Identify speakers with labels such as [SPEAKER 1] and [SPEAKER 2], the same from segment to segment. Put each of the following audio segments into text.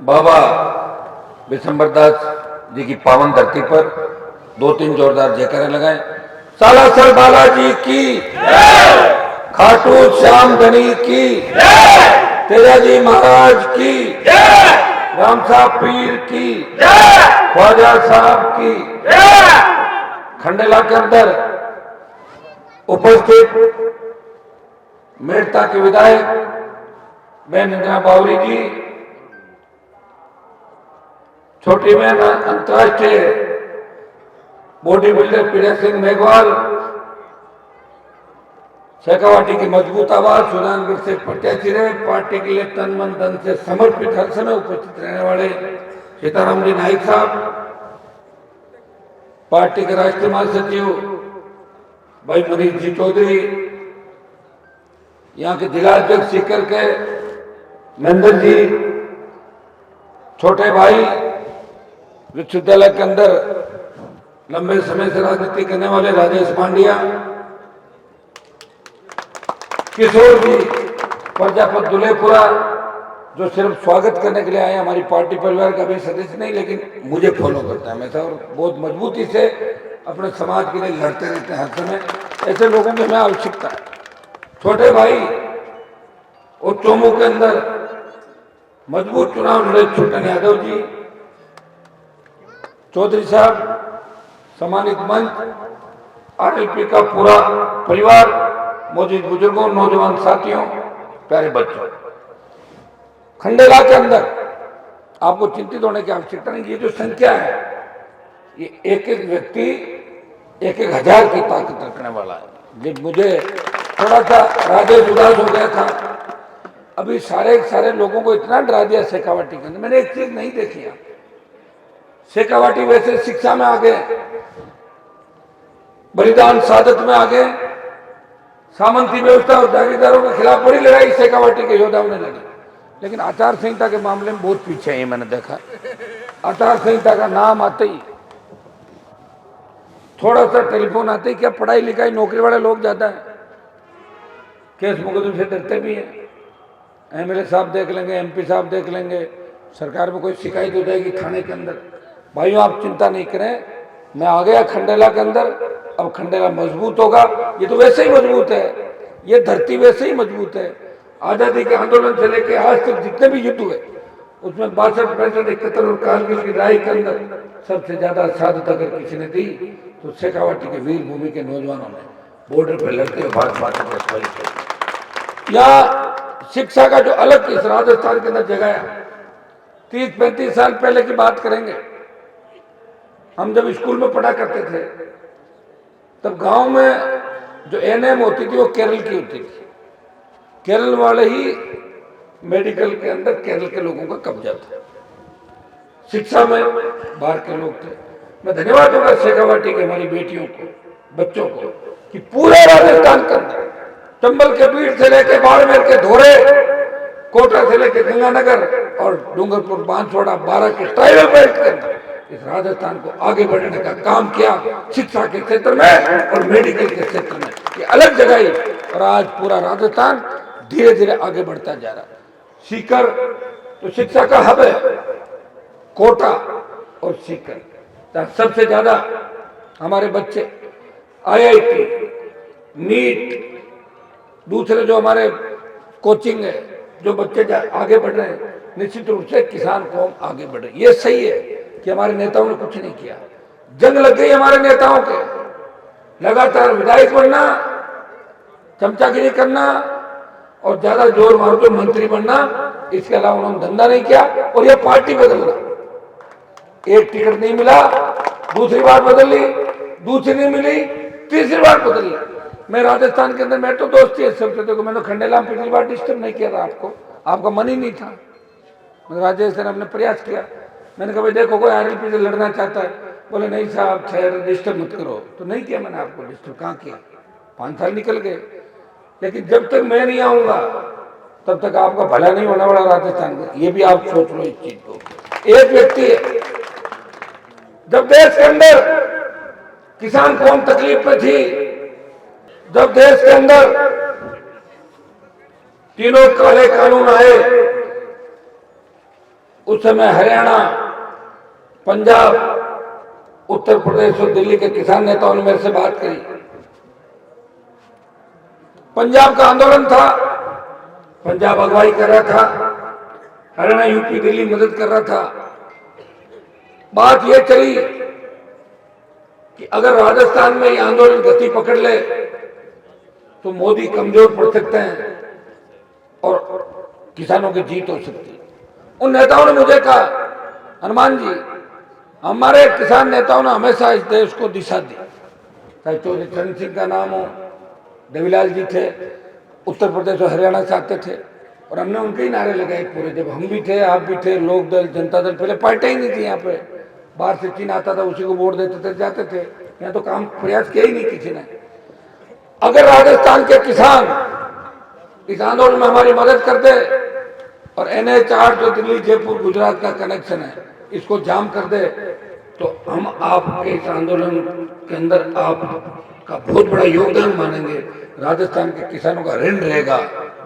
[SPEAKER 1] बाबा विशंबर दास जी की पावन धरती पर 2-3 जोरदार जयकारे लगाएं। सालासर बालाजी की, खाटू श्याम धनी की, तेजाजी महाराज की, राम साहब पीर की, ख्वाजा साहब की। खंडेला के अंदर उपस्थित मेड़ता के विधायक बहन इंदिरा बावरी जी, छोटी बहन अंतर्राष्ट्रीय बॉडी बिल्डर पीड़ा सिंह मेघवाल, शेखावाटी की मजबूत आवाज सुजानगढ़ से प्रत्याशी रहे, पार्टी के लिए तन मन धन से समर्पित हर समय उपस्थित रहने वाले सीताराम जी नाइक साहब, पार्टी के राष्ट्रीय महासचिव भाई मनीष जी चौधरी, यहाँ के जिला अध्यक्ष सीकर के महेंद्र जी, छोटे भाई विश्वविद्यालय के अंदर लंबे समय से राजनीति करने वाले राजेश पांड्या, किशोर जी प्रजापत दुलेपुरा, जो सिर्फ स्वागत करने के लिए आए, हमारी पार्टी परिवार का भी सदस्य नहीं लेकिन मुझे फॉलो करता है हमेशा और बहुत मजबूती से अपने समाज के लिए लड़ते रहते हैं हर समय। ऐसे लोगों की हमें आवश्यकता है। छोटे भाई और चोमू के अंदर मजबूत चुनाव लड़े छोटन यादव जी, चौधरी साहब, सम्मानित मंच, आरएलपी का पूरा परिवार, मौजूद बुजुर्गों, नौजवान साथियों, प्यारे बच्चों, खंडेला के अंदर आपको चिंतित होने की आवश्यकता नहीं। ये जो संख्या है ये एक एक व्यक्ति 1,000 की ताकत रखने वाला है। जब मुझे थोड़ा सा राजेश उदास हो गया था, अभी सारे लोगों को इतना डरा दिया शेखावाटी के अंदर। मैंने एक चीज नहीं देखी है, शेखावाटी वैसे शिक्षा में आगे, बलिदान शहादत में आगे, सामंती व्यवस्था और जागीरदारों के खिलाफ बड़ी लड़ाई शेखावाटी के योद्धाओं ने लड़ी, लेकिन आचार संहिता के मामले में बहुत पीछे है। मैंने देखा आचार संहिता का नाम आते ही, थोड़ा सा टेलीफोन आते ही, क्या पढ़ाई लिखाई नौकरी वाले लोग ज्यादा है, केस मुकदमे से डरते भी हैं। एमएलए साहब देख लेंगे, एमपी साहब देख लेंगे, सरकार में कोई शिकायत हो जाएगी थाने के अंदर। भाइयों आप चिंता नहीं करें, मैं आ गया खंडेला के अंदर, अब खंडेला मजबूत होगा। ये तो वैसे ही मजबूत है, ये धरती वैसे ही मजबूत है। आजादी के आंदोलन से लेकर आज तक जितने भी युद्ध हुए उसमें 62, 65, 71 और कारगिल की लड़ाई के अंदर सबसे ज्यादा शहादत अगर किसी ने दी तो शेखावाटी के वीर भूमि के नौजवानों ने बॉर्डर पर लड़ते हुए भारत माता को रखवाई की। यहाँ शिक्षा का जो अलग इस राजस्थान के अंदर जगह है, 30-35 साल पहले की बात करेंगे, हम जब स्कूल में पढ़ा करते थे तब गांव में जो एनएम होती थी वो केरल की होती थी। केरल वाले ही मेडिकल के अंदर केरल के लोगों का कब्जा था, शिक्षा में बाहर के लोग थे। मैं धन्यवाद दूंगा शेखावाटी के हमारी बेटियों को, बच्चों को, कि पूरे राजस्थान के अंदर चंबल के बीड़ से लेकर बाड़मेर के धोरे, कोटा से लेकर गंगानगर और डूंगरपुर, बांसवाड़ा, बारा के ट्राइबल बेल्ट के अंदर इस राजस्थान को आगे बढ़ने का काम किया, शिक्षा के क्षेत्र में और मेडिकल के क्षेत्र में। ये अलग जगह ही, और आज पूरा राजस्थान धीरे धीरे आगे बढ़ता जा रहा है। सीकर तो शिक्षा का हब है, कोटा और सीकर, सबसे ज्यादा हमारे बच्चे आईआईटी, नीट, दूसरे जो हमारे कोचिंग है, जो बच्चे आगे बढ़ रहे हैं, निश्चित रूप से किसान कौम आगे बढ़ रही है। ये सही है कि हमारे नेताओं ने कुछ नहीं किया, जंग लग गई हमारे नेताओं के, लगातार विधायक बनना, चमचागिरी करना और ज्यादा जोर मार के मंत्री बनना, इसके अलावा उन्होंने धंधा नहीं किया। और यह पार्टी बदलना, एक टिकट नहीं मिला दूसरी बार बदल ली, दूसरी नहीं मिली तीसरी बार बदल ली। मैं राजस्थान के अंदर, मैं तो दोस्ती है सबसे, देखो मैंने खंडेला में पिछली बार डिस्टर्ब नहीं किया था आपको, आपका मन ही नहीं था। राजेश ने अपने प्रयास किया, मैंने कहा भाई देखो कोई आरएलपी से लड़ना चाहता है, बोले नहीं साहब खैर डिस्टर्ब मत करो, तो नहीं किया मैंने आपको डिस्टर्ब। कहाँ किया, 5 साल निकल गए, लेकिन जब तक मैं नहीं आऊंगा तब तक आपका भला नहीं होने वाला राजस्थान का। ये भी आप सोच लो इस चीज को। एक व्यक्ति है, जब देश के अंदर किसान कौम तकलीफ में थी, जब देश के अंदर तीनों काले कानून आए, उस समय हरियाणा, पंजाब, उत्तर प्रदेश और दिल्ली के किसान नेताओं ने मेरे से बात करी। पंजाब का आंदोलन था, पंजाब अगुवाई कर रहा था, हरियाणा, यूपी, दिल्ली मदद कर रहा था। बात यह चली कि अगर राजस्थान में ये आंदोलन गति पकड़ ले तो मोदी कमजोर पड़ सकते हैं और किसानों की जीत हो सकती है। उन नेताओं ने मुझे कहा, हनुमान जी, हमारे किसान नेताओं ने हमेशा इस देश को दिशा दी, चाहे चौधरी चरण सिंह का नाम हो, देवीलाल जी थे, उत्तर प्रदेश और हरियाणा से आते थे, और हमने उनके ही नारे लगाए पूरे। जब हम भी थे, आप भी थे, लोक दल, जनता दल, पहले पार्टी ही नहीं थी यहाँ पे, बाहर से चीन आता था, उसी को वोट देते थे, जाते थे। यहाँ तो काम प्रयास किया ही नहीं किसी ने। अगर राजस्थान के किसान इस आंदोलन में हमारी मदद कर दे और NH8 जो दिल्ली, जयपुर, गुजरात का कनेक्शन है, इसको जाम कर दे, तो हम आपके इस आंदोलन के अंदर आपका बहुत बड़ा योगदान मानेंगे। राजस्थान के किसानों का ऋण रहेगा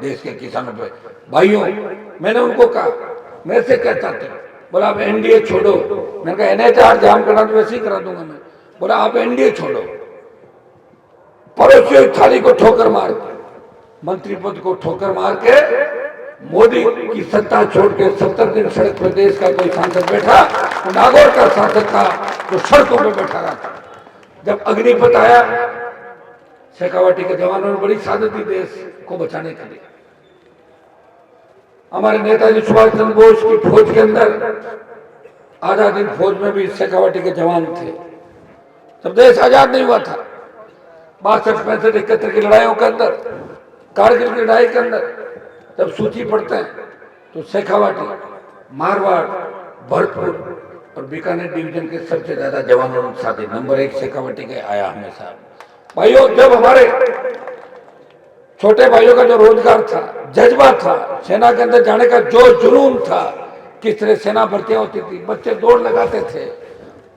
[SPEAKER 1] देश के किसानों पे। भाइयों, मैंने उनको कहा, मेरे से क्या चाहते हो? बोला आप NDA छोड़ो। मैंने कहा NH8 जाम करना तो वैसे ही करा दूंगा मैं। बोला आप NDA छोड़ो, पड़ोसियों की थाली को ठोकर मार के, मंत्री पद को ठोकर मार के, मोदी की सत्ता छोड़ के 70 दिन सड़क पर देश का कोई सांसद बैठा, वो नागौर का सांसद था जो सड़कों पर बैठा रहा था। जब अग्निपथ आया, शेखावाटी के जवानों ने बड़ी सादत दी देश को बचाने के लिए। हमारे नेताजी सुभाष चंद्र बोस की फौज के अंदर, आजाद हिंद फौज में भी शेखावाटी के जवान थे। जब देश आजाद नहीं हुआ था, 62, 65, 71 की लड़ाइयों के अंदर, कारगिल की लड़ाई के अंदर जब सूची पढ़ते हैं तो शेखावाटी, मारवाड़, भरतपुर और बीकानेर डिवीजन के सबसे ज्यादा जवानों ने साथ नंबर 1 शेखावाटी के आया हमेशा। भाइयों, जब हमारे छोटे भाइयों का जो रोजगार था, जज्बा था, सेना के अंदर जाने का जो जुनून था, किस तरह सेना भर्तियां होती थी, बच्चे दौड़ लगाते थे,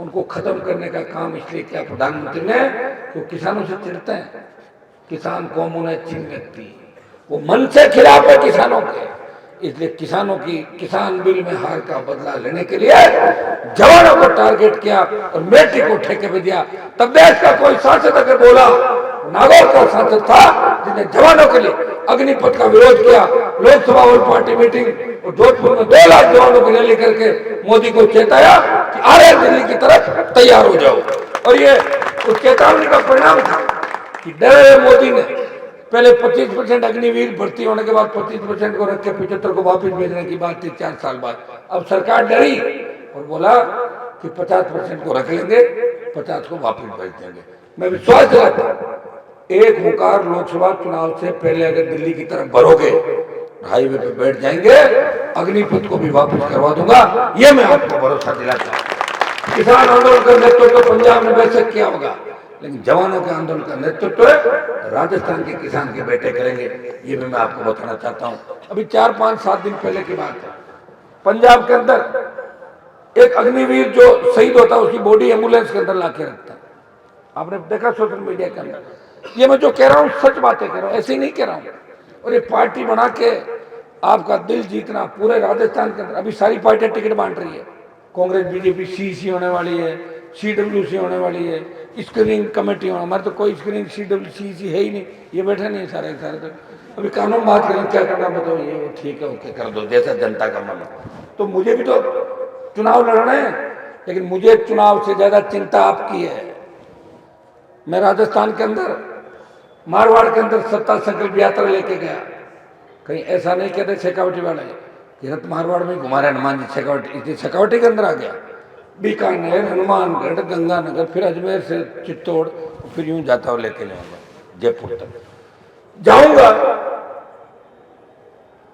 [SPEAKER 1] उनको खत्म करने का काम इसलिए किया प्रधानमंत्री ने, तो किसानों से चिढ़ते हैं, किसान कौम उन्हें अच्छी लगती, वो मन से खिलाफ है किसानों के। इसलिए किसानों की किसान बिल में हार का बदला लेने के लिए जवानों को टारगेट किया और मिलिट्री को ठेके पे दिया। तब देश का कोई सांसद अगर बोला, नागौर का सांसद था जिसने जवानों के लिए अग्निपथ का विरोध किया, लोकसभा और पार्टी मीटिंग और जोधपुर में 2 लाख जवानों की रैली करके मोदी को चेताया कि आ रहे दिल्ली की तरफ तैयार हो जाओ। और ये उस चेतावनी का परिणाम था कि डरे मोदी ने पहले 25% अग्निवीर भर्ती होने के बाद 25% को रख के 75 को वापस भेजने की बात थी 4 साल बाद। अब सरकार डरी और बोला कि 50% को रख लेंगे, 50 को वापस भेज देंगे। मैं विश्वास दिलाता हूं, एक मुकार लोकसभा चुनाव से पहले अगर दिल्ली की तरफ भरोगे, हाईवे पे बैठ जाएंगे, अग्निपथ को भी वापस करवा दूंगा, ये मैं आपको भरोसा दिलाता हूं। किसान आंदोलन का नेतृत्व तो पंजाब में बेशक किया होगा, लेकिन जवानों के आंदोलन का नेतृत्व राजस्थान के किसान के बेटे करेंगे, ये भी मैं आपको बताना चाहता हूं। अभी 4, 5, 7 दिन पहले की बात है, पंजाब के अंदर एक अग्निवीर जो शहीद होता है उसकी बॉडी एम्बुलेंस के अंदर लाके रखता है। आपने देखा सोशल मीडिया के अंदर। ये मैं जो कह रहा हूँ सच बातें कह रहा हूँ, ऐसे ही नहीं कह रहा हूँ। और ये पार्टी बना के आपका दिल जीतना पूरे राजस्थान के अंदर, अभी सारी पार्टियां टिकट बांट रही है। कांग्रेस, बीजेपी, CEC होने वाली है, CWC होने वाली है, स्क्रीनिंग कमेटी होना। हमारे तो कोई स्क्रीनिंग CWC है ही नहीं, ये बैठे नहीं सारे सारे। तो अभी कानून बात करें, क्या करना बताओ, ये ठीक है, ओके कर दो, जैसा जनता का मन हो। तो मुझे भी तो चुनाव लड़ना है, लेकिन मुझे चुनाव से ज्यादा चिंता आपकी है। मैं राजस्थान के अंदर, मारवाड़ के अंदर सत्ता संकल्प यात्रा लेके गया। कहीं ऐसा नहीं कहते शेखावटी वाले कि रत मारवाड़ में घुमा रहे हनुमान जी शेखावटी, इसलिए शेखावटी के अंदर आ गया। बीकानेर, हनुमानगढ़, गंगानगर, फिर अजमेर से चित्तौड़, फिर यूं जाता हुआ लेके जाऊंगा जयपुर तक जाऊंगा।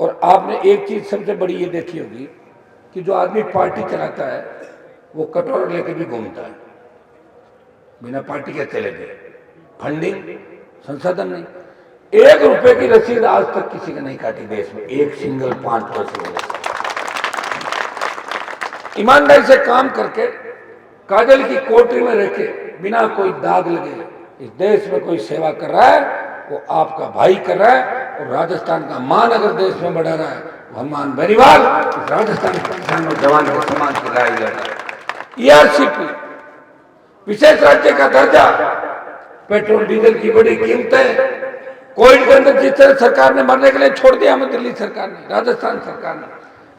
[SPEAKER 1] और आपने एक चीज सबसे बड़ी ये देखी होगी कि जो आदमी पार्टी चलाता है वो कटोरा लेके भी घूमता है, बिना पार्टी के चले गए। फंडिंग, संसाधन नहीं। 1 रुपए की रसीद आज तक किसी ने नहीं काटी देश में, एक सिंगल 5 पैसे। ईमानदारी से काम करके, काजल की कोठरी में रह के, बिना कोई दाग लगे इस देश में कोई सेवा कर रहा है, वो आपका भाई कर रहा है। और राजस्थान का मान अगर देश में बढ़ा रहा है हनुमान बेनीवाल राजस्थान के किसान और जवान के समाज की लड़ाई लड़ रहा है। ईआरसीपी, विशेष राज्य का दर्जा, पेट्रोल डीजल की बड़ी कीमतें, कोविड के अंदर जिस तरह सरकार ने मरने के लिए छोड़ दिया हमें, दिल्ली सरकार ने, राजस्थान सरकार ने,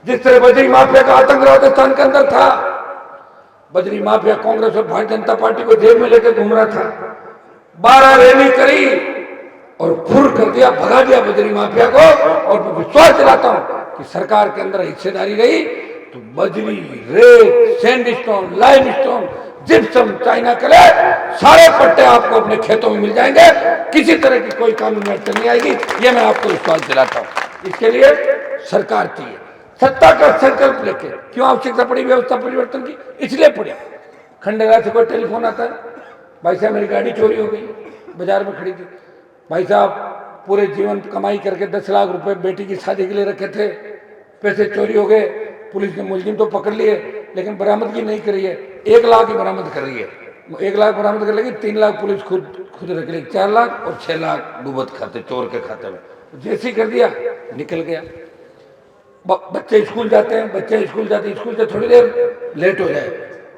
[SPEAKER 1] जिस तरह बजरी माफिया का आतंक राजस्थान के अंदर था, बजरी माफिया कांग्रेस और भारतीय जनता पार्टी को जेब में लेकर घूम रहा था, 12 रैली करी और फुर कर दिया, भगा दिया बजरी माफिया को। और मैं विश्वास दिलाता हूं कि सरकार के अंदर हिस्सेदारी रही तो बजरी, रेत, सैंडस्टोन, लाइमस्टोन, जिप्सम, चाइना कले, सारे पट्टे आपको अपने खेतों में मिल जाएंगे। किसी तरह की कोई कानूनी अड़चन नहीं आएगी, ये मैं आपको विश्वास दिलाता हूं। इसके लिए सरकार चाहिए, सत्ता का संकल्प लेके। क्यों आवश्यकता पड़ी व्यवस्था परिवर्तन की? इसलिए पड़ी, खंडेला से कोई टेलीफोन आता है, भाई साहब मेरी गाड़ी चोरी हो गई, बाजार में खड़ी थी, भाई साहब पूरे जीवन कमाई करके 10 लाख रुपए बेटी की शादी के लिए रखे थे, पैसे चोरी हो गए, पुलिस ने मुलजिम तो पकड़ लिए लेकिन बरामदगी नहीं करी है, 1 लाख की बरामद कर रही है, 1 लाख बरामद कर लेगी, 3 लाख पुलिस खुद रख लेगी, 4 लाख और 6 लाख डूबत खाते, चोर के खाते में। जैसे ही कर दिया निकल गया। बच्चे स्कूल जाते हैं, स्कूल से थोड़ी देर लेट हो जाए,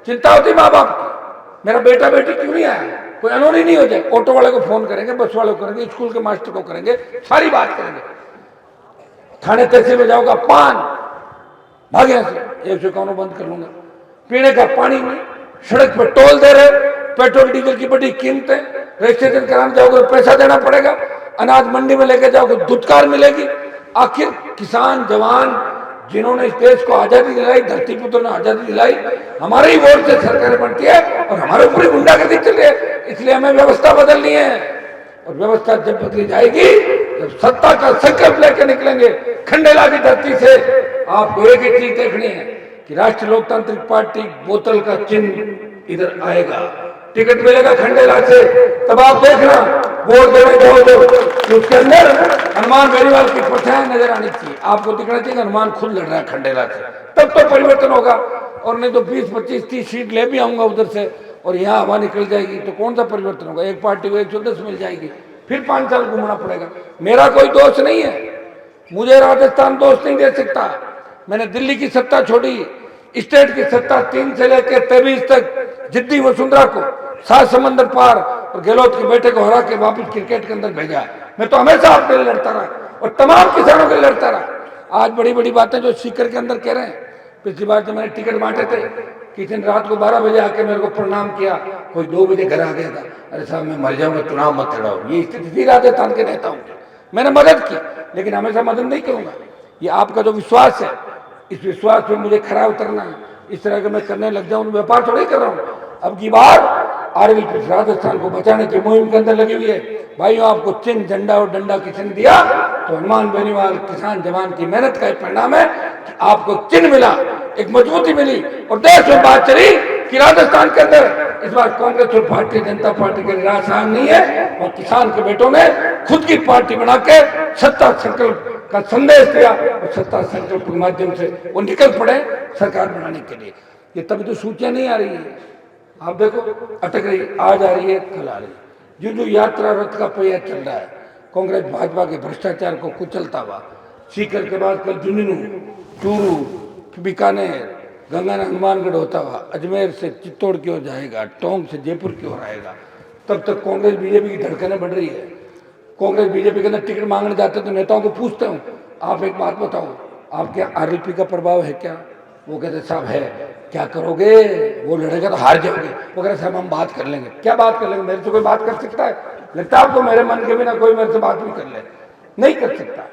[SPEAKER 1] चिंता होती माँ बाप की, मेरा बेटा बेटी क्यों नहीं आया, कोई अनहोनी नहीं हो जाए, ऑटो वाले को फोन करेंगे, बस वाले को करेंगे, स्कूल के मास्टर को करेंगे, सारी बात करेंगे। थाने तहसील में जाओगा, पान भाग यहां से, 151 बंद कर लूंगा। पीने का पानी नहीं, सड़क पर टोल दे रहे, पेट्रोल डीजल की बड़ी कीमतें, रजिस्ट्रेशन कराने जाओगे पैसा देना पड़ेगा, अनाज मंडी में लेके जाओगे धुतकार मिलेगी। आखिर किसान जवान जिन्होंने इस देश को आजादी दिलाई, धरती पुत्र ने आजादी दिलाई, हमारे ही वोट से सरकार बनती है और हमारे ऊपर ही गुंडागर्दी चल रही है। इसलिए हमें व्यवस्था बदलनी है और व्यवस्था जब बदली जाएगी, जब सत्ता का संकल्प लेकर निकलेंगे खंडेला की धरती से, आपको एक ही चीज देखनी है कि राष्ट्रीय लोकतांत्रिक पार्टी बोतल का चिन्ह इधर आएगा, टिकट मिलेगा खंडेला से, तब आप देखना वोट देने जाओगे तो उसके अंदर हनुमान बेनीवाल की परछाई नजर आनी चाहिए, आपको दिखना चाहिए हनुमान खुद लड़ रहा है खंडेला से, तब तो परिवर्तन होगा। और नहीं तो 20, 25, 30 सीट ले भी आऊंगा उधर से और यहाँ हवा निकल जाएगी तो कौन सा परिवर्तन होगा? एक पार्टी को 110 मिल जाएगी, फिर 5 साल घूमना पड़ेगा। मेरा कोई दोष नहीं है, मुझे राजस्थान दोष नहीं दे सकता, मैंने दिल्ली की सत्ता छोड़ी, स्टेट की सत्ता 3 से लेकर 23 तक जिद्दी वसुंधरा को 7 समंदर पार और गहलोत के बेटे को हरा के वापस क्रिकेट के अंदर भेजा। मैं तो हमेशा आपके लिए लड़ता रहा और तमाम किसानों के लिए लड़ता रहा। आज बड़ी बड़ी बातें जो सीकर के अंदर कह रहे हैं, पिछली बार जब मैंने टिकट बांटे थे, किसी ने रात को 12 बजे आके मेरे को प्रणाम किया, कोई 2 बजे घर आ गया था, अरे साहब मैं मर जाऊंगा, चुनाव मत लड़ाओ। ये स्थिति थी राजस्थान के नेताओं की। मैंने मदद की लेकिन हमेशा मदद नहीं करूंगा। ये आपका जो विश्वास है, इस विश्वास पे मुझे खरा उतरना है। इस तरह के मैं करने लग जाऊं, व्यापार थोड़ी कर रहा हूं। अब की बार आरएलपी राजस्थान को बचाने की मुहिम के अंदर लगी हुई है। भाइयों, आपको चिन्ह, झंडा और डंडा किसी ने दिया तो हनुमान बेनीवाल किसान जवान की मेहनत का परिणाम है कि आपको चिन्ह मिला, एक मजबूती मिली और देश में बात चली कि राजस्थान के अंदर इस बार कांग्रेस और भारतीय जनता पार्टी के राजस्थान नहीं है और किसान के बेटों ने खुद की पार्टी बना के सत्ता संकल्प का संदेश दिया और सत्ता संकल्प के माध्यम से वो निकल पड़े सरकार बनाने के लिए। ये तभी तो सूचियां नहीं आ रही है, आप देखो अटक रही, आज आ रही है कल आ रही है। जो यात्रा रथ का पहिया चल रहा है, कांग्रेस भाजपा के भ्रष्टाचार को कुचलता हुआ, सीकर के बाद कल झुंझुनू, चूरू, बीकानेर, गंगाना, हनुमानगढ़ होता हुआ अजमेर से चित्तौड़ की ओर जाएगा, टोंक से जयपुर की ओर आएगा। तब तक कांग्रेस बीजेपी की धड़कनें बढ़ रही है। कांग्रेस बीजेपी के अंदर टिकट मांगने जाते तो नेताओं को पूछते हूँ, आप एक बात बताओ, आपके आरएलपी का प्रभाव है क्या? वो कहते साहब है। क्या करोगे? वो लड़ेगा तो हार जाओगे। वो कहते साहब हम बात कर लेंगे। क्या बात कर लेंगे? मेरे से कोई बात कर सकता है? लगता है आपको मेरे मन के बिना कोई मेरे से बात भी कर ले? नहीं कर सकता।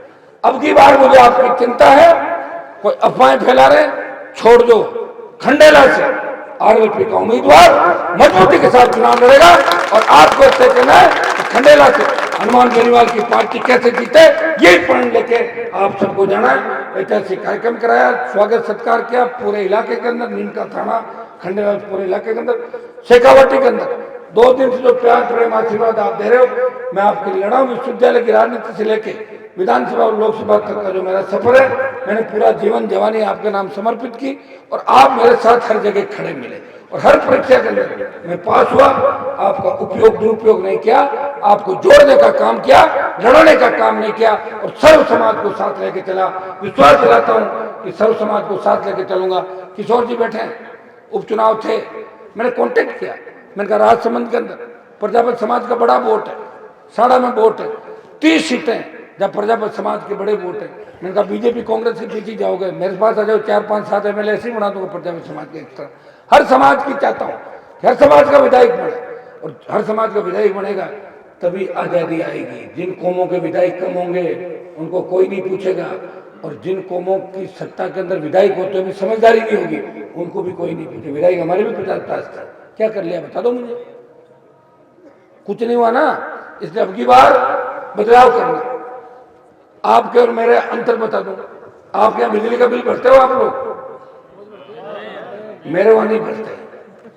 [SPEAKER 1] अब की बार मुझे आपकी चिंता है, कोई अफवाहें फैला रहे, छोड़ दो। खंडेला से आरएलपी का उम्मीदवार मजबूती के साथ चुनाव लड़ेगा और आपको तय करना है कि खंडेला से हनुमान बेनीवाल की पार्टी कैसे जीते, यही प्रण लेके आप सबको जाना है। ऐतिहासिक कार्यक्रम कराया, स्वागत सत्कार किया पूरे इलाके के अंदर, नीम का थाना, खंडेला पूरे इलाके के अंदर, शेखावाटी के अंदर 2 दिन से जो प्यार प्रेम आशीर्वाद आप दे रहे हो, मैं आपके लिए लड़ा हूं। विश्वविद्यालय की राजनीति से लेके विधानसभा और लोकसभा तक का जो मेरा सफर है, मैंने पूरा जीवन जवानी आपके नाम समर्पित की और आप मेरे साथ हर जगह खड़े मिले और हर परीक्षा के अंदर मैं पास हुआ आपका उपयोग दुरुपयोग नहीं किया, आपको जोड़ने का काम किया, लड़ने का काम नहीं किया और सर्व समाज को साथ लेके चला। विश्वास दिलाता हूं कि सर्व समाज को साथ लेके चलूंगा। किशोर जी बैठे हैं, उपचुनाव थे, मैंने कांटेक्ट किया, मैंने कहा राजसमंद के अंदर प्रजापति समाज का बड़ा वोट है, साड़ा में वोट है, 30 सीटें जब प्रजापति समाज के बड़े वोट है। मैंने कहा बीजेपी कांग्रेस के पीछे जाओगे, मेरे पास आ जाओ, 4-5-7 एमएलए ऐसे ही बना दूंगा प्रजापति समाज के एक्स्ट्रा। हर समाज की चाहता हूँ, हर समाज का विधायक बने, और हर समाज का विधायक बनेगा तभी आजादी आएगी। जिन कौमों के विधायक कम होंगे उनको कोई नहीं पूछेगा, और जिन कौमों की सत्ता के अंदर विधायक होते हुए समझदारी नहीं होगी उनको भी कोई नहीं पूछे। विधायक हमारे भी 50 था, क्या कर लिया बता दो मुझे? कुछ नहीं हुआ ना। इसलिए अब की बार बदलाव करना। आपके और मेरे अंतर बता दो, आपके यहाँ बिजली का बिल भरते हो आप लोग? मेरे वहां नहीं भरते,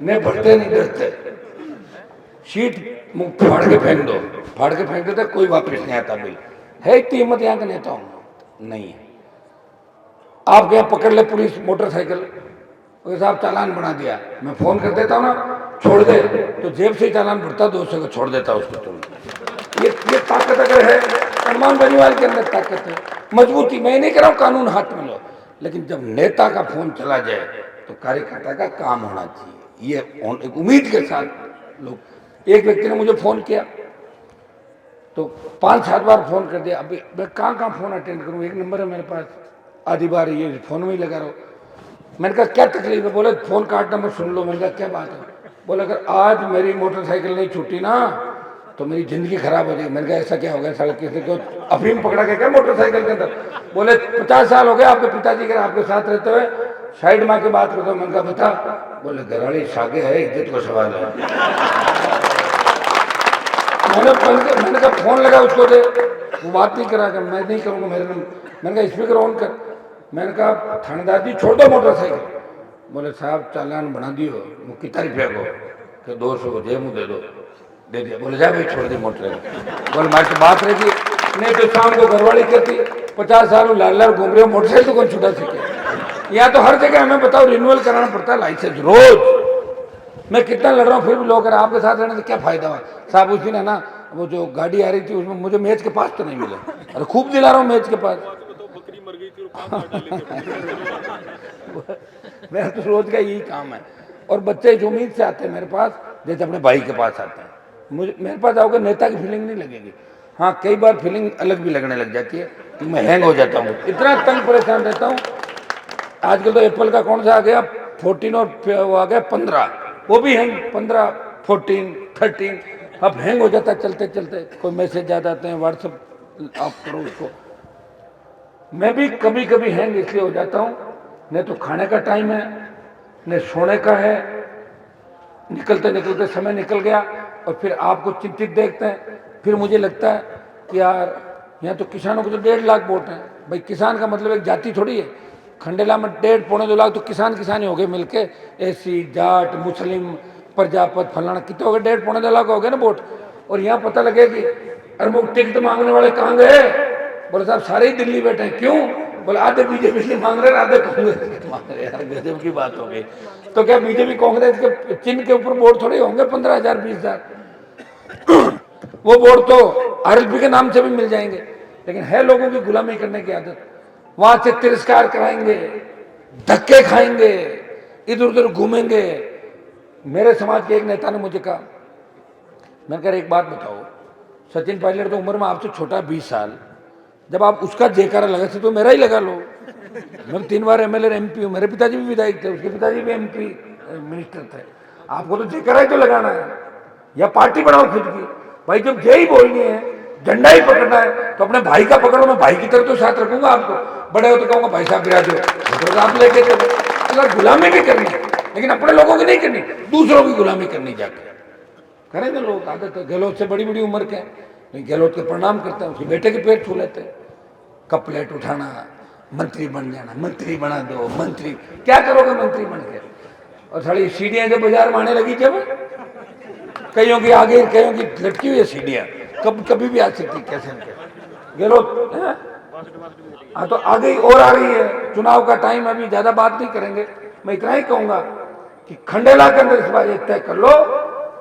[SPEAKER 1] मैं भरते नहीं, डरते। शीट फाड़ के फेंक दो, फाड़ के फेंक देते, कोई वापस नहीं आता बिल। है इतनी हिम्मत यहाँ का नेताओं नहीं है। आपके यहाँ पकड़ ले पुलिस मोटरसाइकिल, साहब चालान बना दिया, मैं फोन कर देता हूँ ना, छोड़ दे, तो जेब से ही चालान भरता, 200 को छोड़ देता उसको तुरंत। ये ताकत अगर है, हनुमान बनीवाल के अंदर ताकत है, मजबूती। मैं नहीं कह रहा हूँ कानून हाथ में लो, लेकिन जब नेता का फोन चला जाए तो कार्यकर्ता का काम होना चाहिए। ये एक उम्मीद के साथ लोग। एक व्यक्ति ने मुझे फोन किया तो 5-7 बार फोन कर दिया। अभी मैं कहाँ फोन अटेंड करूँ, एक नंबर है मेरे पास, आधी बार ये फोन में ही लगा रहो। मैंने कहा क्या तकलीफ है? बोले फोन काटना मत, सुन लो। मैंने कहा क्या बात है? बोले अगर आज मेरी मोटरसाइकिल नहीं छूटी ना तो मेरी जिंदगी खराब हो जाएगी। मैंने कहा ऐसा क्या हो गया? साला किसी को अफीम पकड़ा के क्या मोटरसाइकिल के अंदर? बोले 50 साल हो गए आपके पिताजी के आपके साथ रहते हुए, साइड में आके बात करते हो। मैंने कहा बता। बोले घरवाली सागे है, इज्जत का सवाल है। मैंने कहा फोन लगा उसको दे, वो बात नहीं करा, मैं नहीं करूँगा मेरे में। मैंने कहा स्पीकर ऑन कर। मैंने कहा थानेदार जी छोड़ दो मोटरसाइकिल। बोले साहब चालान बना दियो, वो कितना रुपया को? कि 200 को दे, मुँह दे दिया। बोले जा भाई छोड़ दी मोटरसाइकिल। बोले हमारी तो बात रहेगी, नहीं तो शाम को घरवाली कहती 50 साल लाल लाल घूम रहे हो, मोटरसाइकिल तो कौन छुटा सके? यहाँ तो हर जगह हमें बताओ रिन्यूअल कराना पड़ता है लाइसेंस रोज। मैं कितना लड़ रहा हूँ, फिर भी लोग आपके साथ रहने से क्या फायदा हुआ? साहब उस दिन है ना, वो जो गाड़ी आ रही थी उसमें मुझे मेज के पास तो नहीं मिला। अरे खूब दिला रहा हूँ मेज के पास। मेरा तो रोज का यही काम है। और बच्चे इस उम्मीद से आते हैं मेरे पास, जैसे अपने भाई के पास आते हैं। मुझे मेरे पास आओगे नेता की फीलिंग नहीं लगेगी। हाँ कई बार फीलिंग अलग भी लगने लग जाती है कि मैं हैंग हो जाता हूँ, इतना तंग परेशान रहता हूँ। आजकल तो एप्पल का कौन सा आ गया 14 और वो आ गया 15, वो भी हैंग 15, 14, 13 अब हैंग हो जाता है चलते चलते। कोई मैसेज ज़्यादा आते हैं, व्हाट्सएप आप करो उसको। मैं भी कभी कभी हैंग इसलिए हो जाता हूँ, नहीं तो खाने का टाइम है, नहीं सोने का है, निकलते निकलते समय निकल गया और फिर आपको चिंतित देखते हैं। फिर मुझे लगता है कि यार यहाँ तो किसानों को तो 1.5 लाख वोट हैं। भाई किसान का मतलब एक जाति थोड़ी है। खंडेला में 1.5-2 लाख तो किसान ही हो गए मिलके, एसी जाट मुस्लिम प्रजापत फलाना कितने हो गए? 1.5-2 लाख हो गए ना वोट। और यहाँ पता लगे कि अरे वो टिकट मांगने वाले कहाँ गए? बोले साहब सारे ही दिल्ली बैठे हैं। क्यों? बोले आधे बीजेपी मांग रहे, आधे कांग्रेस मांग रहे। यार गजब की बात हो गई। तो क्या बीजेपी कांग्रेस के चिन्ह के ऊपर वोट थोड़े होंगे 15,000 20,000? वो वोट तो आरएलपी के नाम से भी मिल जाएंगे। लेकिन है लोगों की गुलामी करने की आदत। वहां से तिरस्कार कराएंगे, धक्के खाएंगे, इधर उधर घूमेंगे। मेरे समाज के एक नेता ने मुझे कहा, मैंने कहा एक बात बताओ, सचिन पायलट तो उम्र में आपसे छोटा 20 साल, जब आप उसका जयकारा लगा सकते तो मेरा ही लगा लो। मैं 3 बार एमएलए एमपी हूँ, मेरे पिताजी भी विधायक थे, उसके पिताजी भी एमपी मिनिस्टर थे। आपको तो जयकारा ही तो लगाना है, या पार्टी बनाओ खुद की। भाई जब जय ही बोलनी है, झंडा ही पकड़ना है, तो अपने भाई का पकड़ो। मैं भाई की तरह तो साथ रखूंगा आपको। बड़े हो तो कहूँगा भाई साहब गिरा दो, तो आप लेके चलो। अगर गुलामी भी करनी है, लेकिन अपने लोगों की नहीं करनी, दूसरों की गुलामी करनी जाके। करेंगे लोग, आदत है। गहलोत से बड़ी बड़ी उम्र के, लेकिन गहलोत के प्रणाम करते हैं, उसके बेटे के पेट छू लेते हैं। कप प्लेट उठाना, मंत्री बन जाना, मंत्री बना दो, मंत्री क्या करोगे मंत्री बन के? और सारी सीढ़ियां जब बाजार में आने लगी, जब कईयों की आगे कईयों की लटकी हुई है सीढ़ियां, कभी भी आ सकती कैसे गहलोत। हाँ तो आगे और आ रही है, चुनाव का टाइम, अभी ज्यादा बात नहीं करेंगे। मैं इतना ही कहूंगा कि खंडेला के अंदर इस बार तय कर लो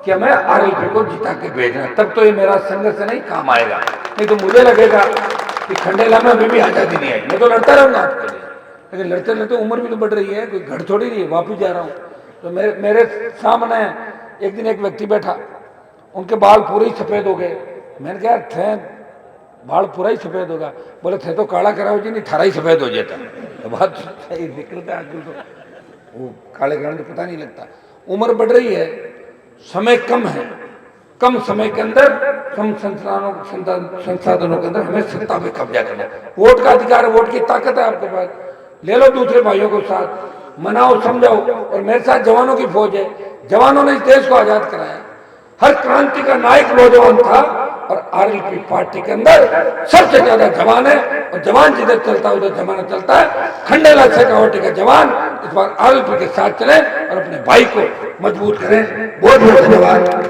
[SPEAKER 1] कि हमें आरएलपी को जिता के भेजना, तब तो ये मेरा संघर्ष नहीं काम आएगा। नहीं तो मुझे लगेगा कि खंडेला में अभी भी आजादी नहीं आई, मैं तो लड़ता रहूंगा आपके लिए, लेकिन लड़ते लड़ते उम्र भी तो बढ़ रही है, कोई घर थोड़ी नहीं है, वापिस जा रहा हूँ। तो मेरे सामने एक दिन एक व्यक्ति बैठा, उनके बाल पूरे ही सफेद हो गए। मैंने कहा थे बाल पूरा ही सफेद होगा, बोले थे तो काला कराओ जी, नहीं थारा ही सफेद हो जाता। तो बात सही निकलता है आजकल, तो वो काले कराने तो पता नहीं लगता। उम्र बढ़ रही है, समय कम है, कम समय के अंदर कम संसाधनों के अंदर हमें सत्ता पे कब्जा करना है। वोट का अधिकार है, वोट की ताकत है आपके पास, ले लो दूसरे भाइयों को साथ, मनाओ समझाओ। और मेरे साथ जवानों की फौज है, जवानों ने इस देश को आजाद कराया, हर क्रांति का नायक नौजवान था, और आरएलपी पार्टी के अंदर सबसे ज्यादा जवान है, और जवान जिधर चलता है उधर जमाना चलता है। खंडेला शेखावटी का जवान इस बार आरएलपी के साथ चले और अपने भाई को मजबूत करें। बहुत बहुत धन्यवाद।